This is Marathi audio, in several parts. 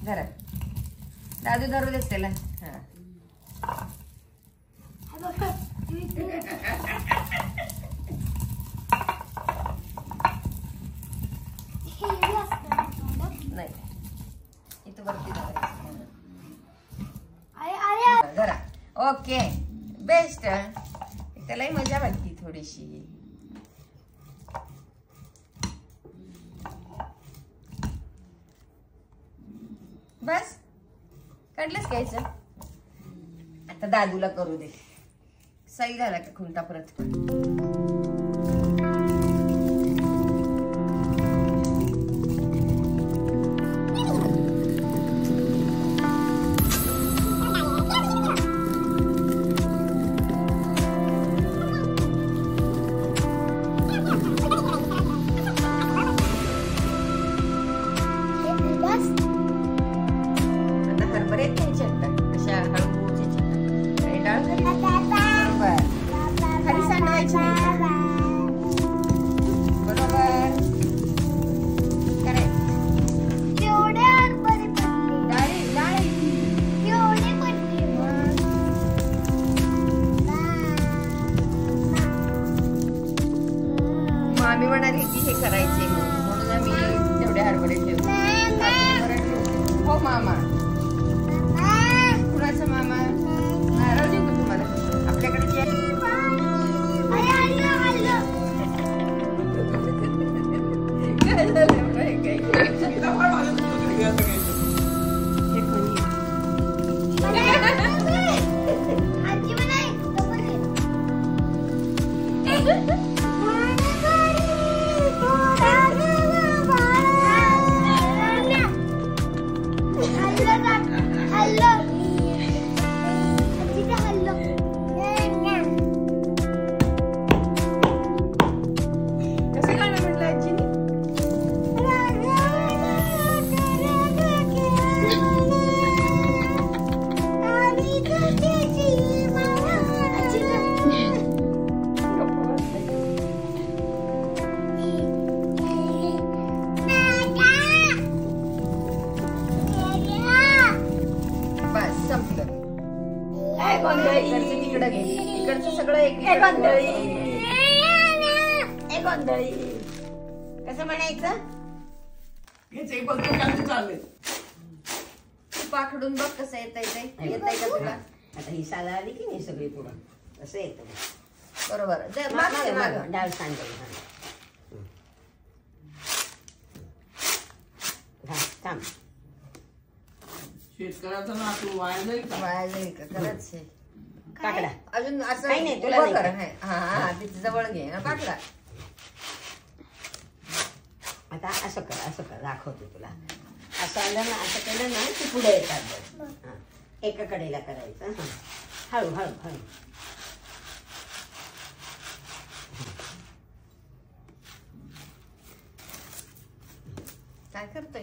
जरा दादू धरू देत त्याला. नाही इथं वरती जरा. Okay best. त्यालाही मजा वाटते थोडीशी. बस काढलंच घ्यायचं. आता दादूला करू दे. सही झाला का खुंटा परत. मामी म्हणाली की हे करायचे म्हणून आम्ही तेवढे हरभरे ठेवले. हो मामा. कुणाचं मामा राहू देऊ का तुम्हाला. आपल्याकडे जे तिकडं घे. इकडचं सगळं एक गोंधळी. कसं म्हणायचं. तू पाखडून बघ कसं येतंय ते. येतंय का तुला. आता ही साला आली की नाही सगळी पुढं असं येतं. बरोबर. डाळ सांगेल. थांब. शेतकऱ्याचा ना तू वाया जाईल का. वाया जाईल का खरंच. पाकडा अजून असं काही नाही तुला कर. हा तिथे जवळ घे पाकडा. आता असं कर दाखवते तुला. असं आलं ना असं केलं ना की पुढे येतात. एका कडेला करायचं. हळू हळू हळू. काय करतोय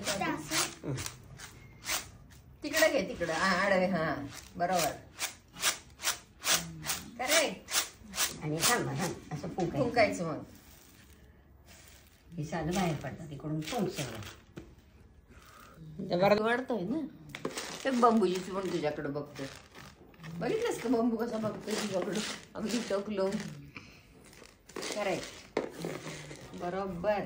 तिकडे घे. तिकडं आडवे. हा बरोबर करेक्ट. आणि थांब असं फुंकायचं. मग ही सालं बाहेर पडतात इकडून. फुंक सगळं वाढतोय ना. ते बंबूजीच पण तुझ्याकडे बघतोय. बघितलंस का बंबू कसा बघतोय तुझ्याकडं. अगदी टोक लावून. करेक्ट बरोबर.